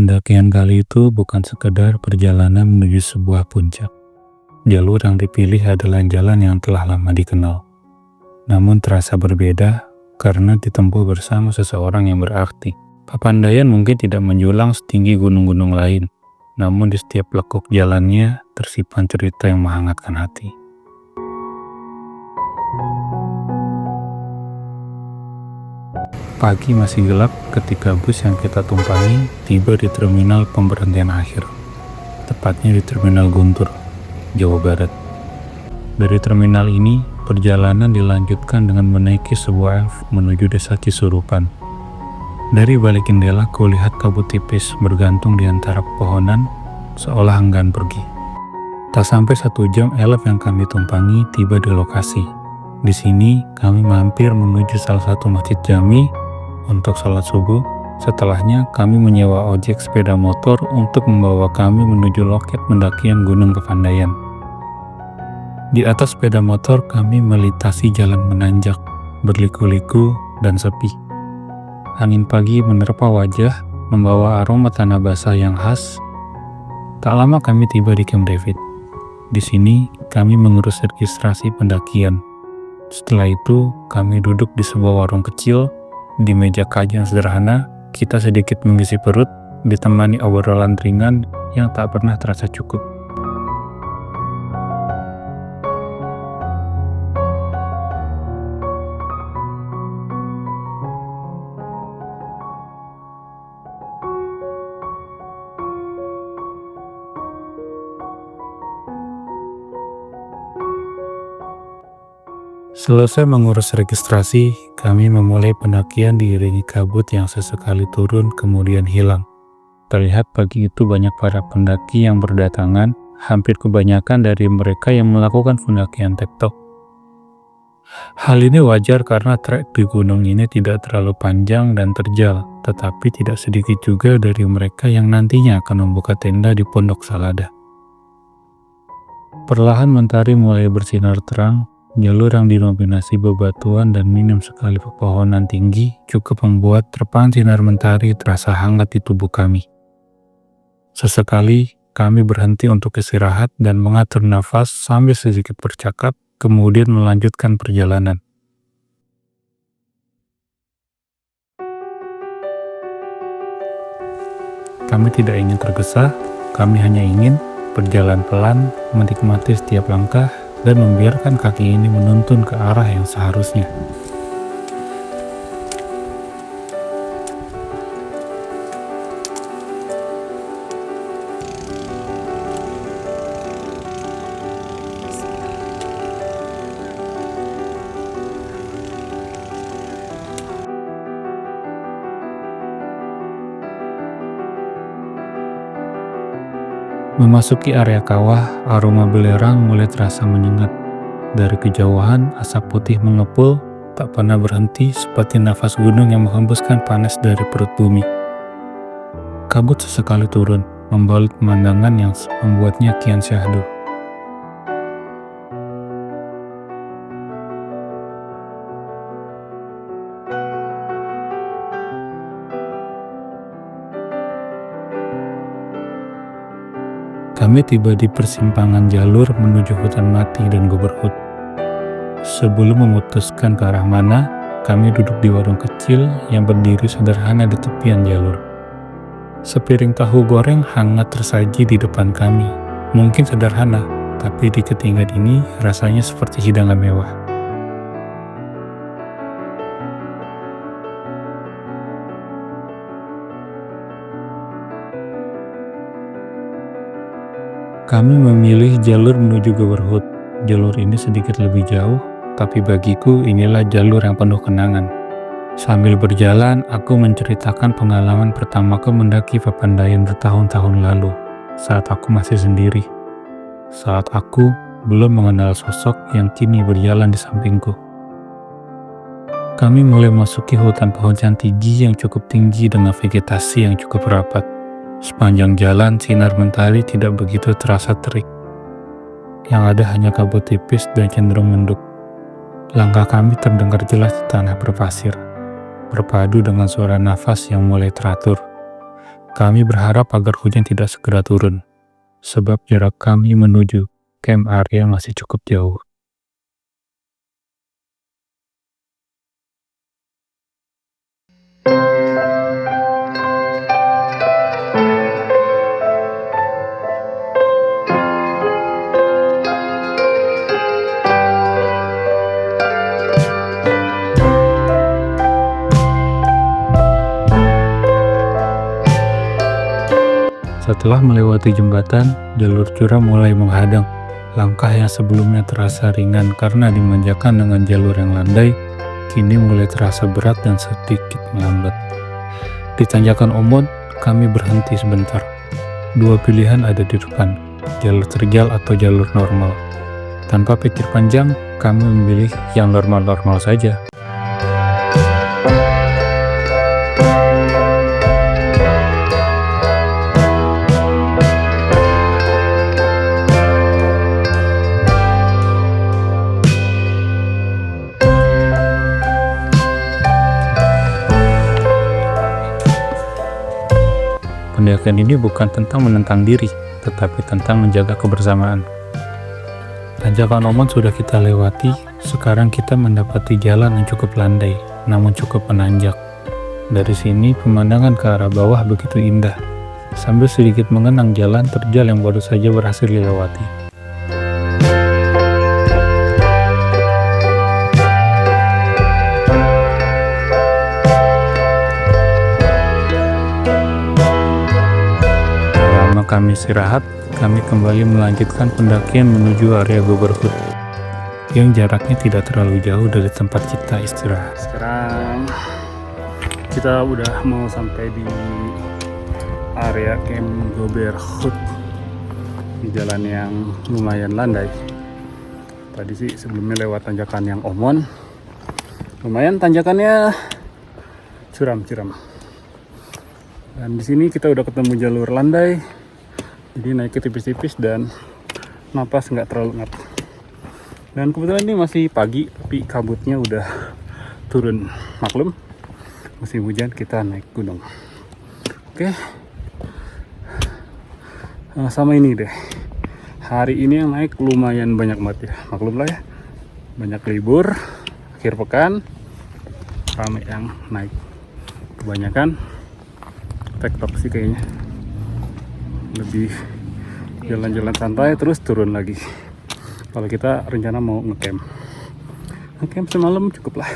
Pendakian kali itu bukan sekedar perjalanan menuju sebuah puncak. Jalur yang dipilih adalah jalan yang telah lama dikenal. Namun terasa berbeda karena ditempuh bersama seseorang yang berarti. Papandayan mungkin tidak menjulang setinggi gunung-gunung lain, namun di setiap lekuk jalannya tersimpan cerita yang menghangatkan hati. Pagi masih gelap ketika bus yang kita tumpangi tiba di terminal pemberhentian akhir, tepatnya di Terminal Guntur, Jawa Barat. Dari terminal ini, perjalanan dilanjutkan dengan menaiki sebuah lift menuju desa Cisurupan. Dari balik jendela kulihat kabut tipis bergantung di antara pepohonan, seolah enggan pergi. Tak sampai 1 jam elf yang kami tumpangi tiba di lokasi. Di sini kami mampir menuju salah satu masjid jami untuk sholat subuh. Setelahnya kami menyewa ojek sepeda motor untuk membawa kami menuju loket pendakian Gunung Papandayan. Di atas sepeda motor kami melintasi jalan menanjak, berliku-liku dan sepi. Angin pagi menerpa wajah, membawa aroma tanah basah yang khas. Tak lama kami tiba di Camp David. Di sini kami mengurus registrasi pendakian. Setelah itu kami duduk di sebuah warung kecil. Di meja kayu yang sederhana, kita sedikit mengisi perut, ditemani obrolan ringan yang tak pernah terasa cukup. Selesai mengurus registrasi, kami memulai pendakian diiringi kabut yang sesekali turun kemudian hilang. Terlihat pagi itu banyak para pendaki yang berdatangan, hampir kebanyakan dari mereka yang melakukan pendakian tektok. Hal ini wajar karena trek di gunung ini tidak terlalu panjang dan terjal, tetapi tidak sedikit juga dari mereka yang nantinya akan membuka tenda di Pondok Salada. Perlahan mentari mulai bersinar terang. Jalur yang didominasi bebatuan dan minim sekali pepohonan tinggi cukup membuat terpaan sinar mentari terasa hangat di tubuh kami. Sesekali kami berhenti untuk istirahat dan mengatur nafas sambil sedikit bercakap, kemudian melanjutkan perjalanan. Kami tidak ingin tergesa, kami hanya ingin berjalan pelan, menikmati setiap langkah, dan membiarkan kaki ini menuntun ke arah yang seharusnya. Memasuki area kawah, aroma belerang mulai terasa menyengat. Dari kejauhan, asap putih mengepul, tak pernah berhenti seperti nafas gunung yang menghembuskan panas dari perut bumi. Kabut sesekali turun, membalut pemandangan yang membuatnya kian syahdu. Kami tiba di persimpangan jalur menuju hutan mati dan Goberhut. Sebelum memutuskan ke arah mana, kami duduk di warung kecil yang berdiri sederhana di tepian jalur. Sepiring tahu goreng hangat tersaji di depan kami. Mungkin sederhana, tapi di ketinggian ini rasanya seperti hidangan mewah. Kami memilih jalur menuju Goberhut. Jalur ini sedikit lebih jauh, tapi bagiku inilah jalur yang penuh kenangan. Sambil berjalan, aku menceritakan pengalaman pertamaku mendaki Papandayan bertahun-tahun lalu, saat aku masih sendiri. Saat aku belum mengenal sosok yang kini berjalan di sampingku. Kami mulai memasuki hutan pohon tinggi yang cukup tinggi dengan vegetasi yang cukup rapat. Sepanjang jalan, sinar mentari tidak begitu terasa terik. Yang ada hanya kabut tipis dan cenderung mendung. Langkah kami terdengar jelas di tanah berpasir, berpadu dengan suara nafas yang mulai teratur. Kami berharap agar hujan tidak segera turun, sebab jarak kami menuju camp area masih cukup jauh. Setelah melewati jembatan, jalur curam mulai menghadang. Langkah yang sebelumnya terasa ringan karena dimanjakan dengan jalur yang landai, kini mulai terasa berat dan sedikit melambat. Di tanjakan Omon, kami berhenti sebentar. Dua pilihan ada di depan, jalur terjal atau jalur normal. Tanpa pikir panjang, kami memilih yang normal-normal saja. Pendakian ini bukan tentang menentang diri, tetapi tentang menjaga kebersamaan. Tanjakan Omon sudah kita lewati, sekarang kita mendapati jalan yang cukup landai, namun cukup menanjak. Dari sini, pemandangan ke arah bawah begitu indah, sambil sedikit mengenang jalan terjal yang baru saja berhasil dilewati. Kami istirahat, kami kembali melanjutkan pendakian menuju area Goberhut yang jaraknya tidak terlalu jauh dari tempat kita istirahat. Sekarang kita udah mau sampai di area camp Goberhut di jalan yang lumayan landai. Tadi sih sebelumnya lewat tanjakan yang Omon, lumayan tanjakannya curam-curam. Dan di sini kita udah ketemu jalur landai. Jadi naiknya tipis-tipis dan napas nggak terlalu ngap. Dan kebetulan ini masih pagi, tapi kabutnya udah turun. Maklum, musim hujan kita naik gunung. Oke, sama ini deh. Hari ini yang naik lumayan banyak banget ya. Maklum lah ya, banyak libur, akhir pekan, ramai yang naik. Kebanyakan tektok sih kayaknya. Lebih jalan-jalan santai terus turun lagi. Kalau kita rencana mau ngecamp semalam cukup lah,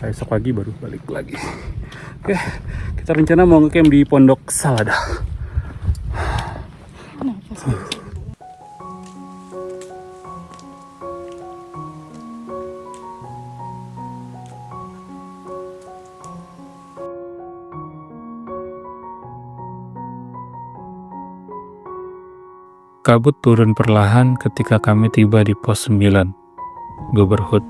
esok pagi baru balik lagi. Oke, kita rencana mau ngecamp di Pondok Salada. Kabut turun perlahan ketika kami tiba di pos 9, Goberhut.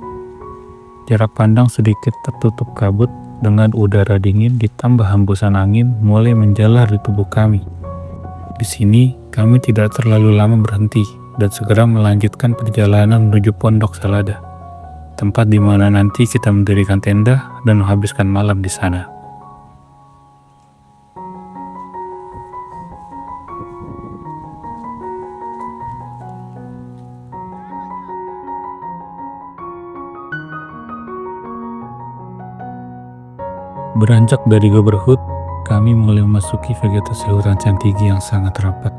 Jarak pandang sedikit tertutup kabut dengan udara dingin ditambah hembusan angin mulai menjalar di tubuh kami. Di sini, kami tidak terlalu lama berhenti dan segera melanjutkan perjalanan menuju Pondok Salada, tempat di mana nanti kita mendirikan tenda dan menghabiskan malam di sana. Beranjak dari Goberhut, kami mulai memasuki vegetasi hutan Cantigi yang sangat rapat.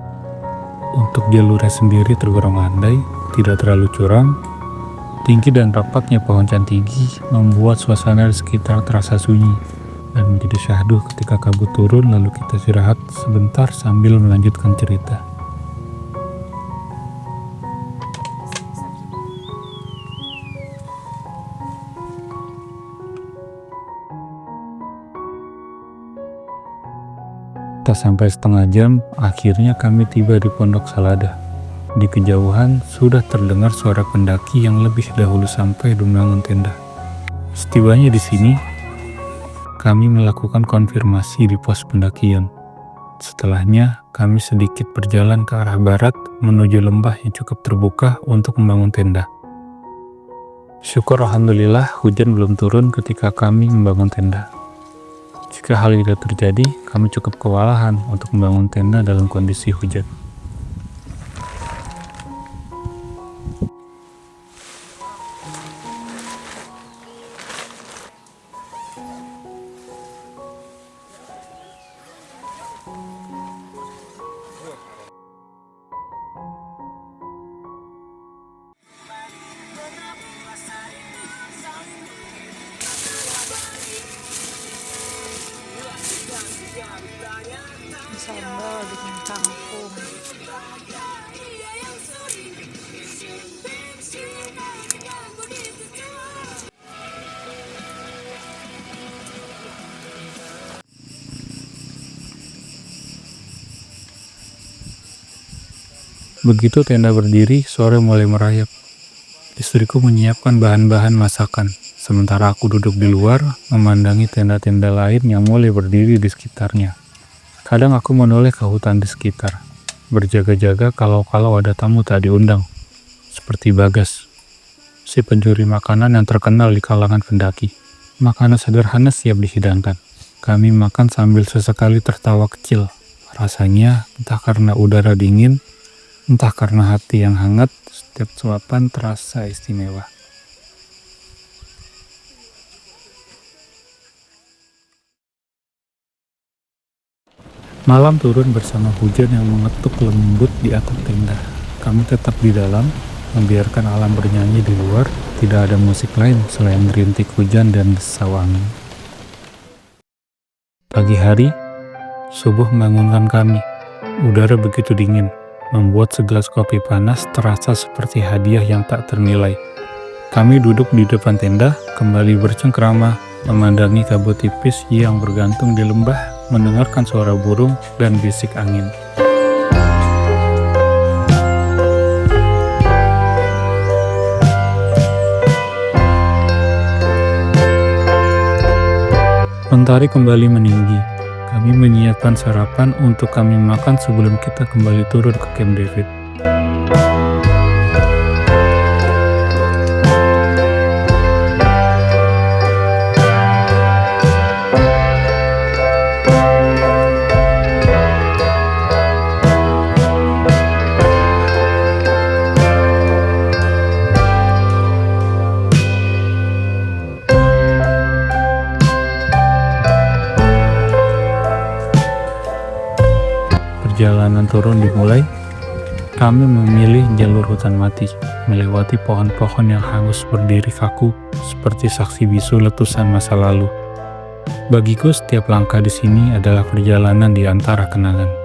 Untuk jalurnya sendiri tergolong landai, tidak terlalu curam. Tinggi dan rapatnya pohon Cantigi membuat suasana di sekitar terasa sunyi dan menjadi syahdu ketika kabut turun lalu kita istirahat sebentar sambil melanjutkan cerita. Tak sampai setengah jam, akhirnya kami tiba di Pondok Salada. Di kejauhan, sudah terdengar suara pendaki yang lebih dahulu sampai di membangun tenda. Setibanya di sini, kami melakukan konfirmasi di pos pendakian. Setelahnya, kami sedikit berjalan ke arah barat menuju lembah yang cukup terbuka untuk membangun tenda. Syukur alhamdulillah hujan belum turun ketika kami membangun tenda. Jika hal itu terjadi, kami cukup kewalahan untuk membangun tenda dalam kondisi hujan. Sambal bikin kangkung. Begitu tenda berdiri, sore mulai merayap. Istriku menyiapkan bahan-bahan masakan, sementara aku duduk di luar, memandangi tenda-tenda lain yang mulai berdiri di sekitarnya. Kadang aku menoleh ke hutan di sekitar, berjaga-jaga kalau ada tamu tak diundang, seperti Bagas, si pencuri makanan yang terkenal di kalangan pendaki. Makanan sederhana siap dihidangkan. Kami makan sambil sesekali tertawa kecil. Rasanya entah karena udara dingin, entah karena hati yang hangat, setiap suapan terasa istimewa. Malam turun bersama hujan yang mengetuk lembut di atap tenda. Kami tetap di dalam, membiarkan alam bernyanyi di luar. Tidak ada musik lain selain rintik hujan dan desau angin. Pagi hari, subuh membangunkan kami. Udara begitu dingin, membuat segelas kopi panas terasa seperti hadiah yang tak ternilai. Kami duduk di depan tenda, kembali bercengkrama, memandangi kabut tipis yang bergantung di lembah, mendengarkan suara burung dan bisik angin. Mentari kembali meninggi. Kami menyiapkan sarapan untuk kami makan sebelum kita kembali turun ke Camp David. Perjalanan turun dimulai. Kami memilih jalur hutan mati, melewati pohon-pohon yang hangus berdiri kaku seperti saksi bisu letusan masa lalu. Bagiku, setiap langkah di sini adalah perjalanan di antara kenangan.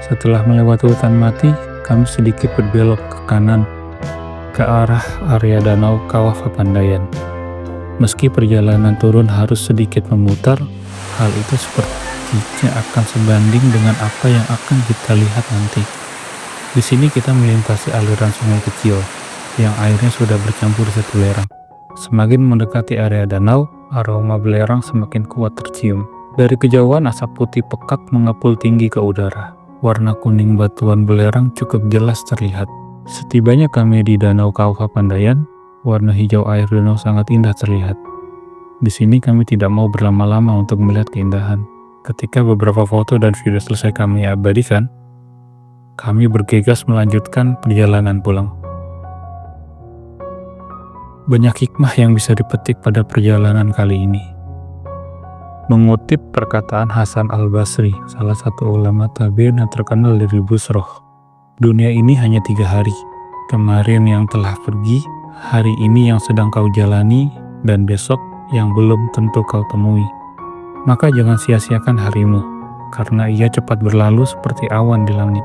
Setelah melewati hutan mati, kami sedikit berbelok ke kanan, ke arah area danau Kawah Papandayan. Meski perjalanan turun harus sedikit memutar, hal itu sepertinya akan sebanding dengan apa yang akan kita lihat nanti. Di sini kita melintasi aliran sungai kecil, yang airnya sudah bercampur satu lerang. Semakin mendekati area danau, aroma belerang semakin kuat tercium. Dari kejauhan, asap putih pekat mengepul tinggi ke udara. Warna kuning batuan belerang cukup jelas terlihat. Setibanya kami di Danau Kawah Papandayan, warna hijau air danau sangat indah terlihat. Di sini kami tidak mau berlama-lama untuk melihat keindahan. Ketika beberapa foto dan video selesai kami abadikan, kami bergegas melanjutkan perjalanan pulang. Banyak hikmah yang bisa dipetik pada perjalanan kali ini. Mengutip perkataan Hasan al-Basri, salah satu ulama tabi'in yang terkenal dari Busroh, dunia ini hanya 3 hari. Kemarin yang telah pergi, hari ini yang sedang kau jalani, dan besok yang belum tentu kau temui. Maka jangan sia-siakan harimu, karena ia cepat berlalu seperti awan di langit.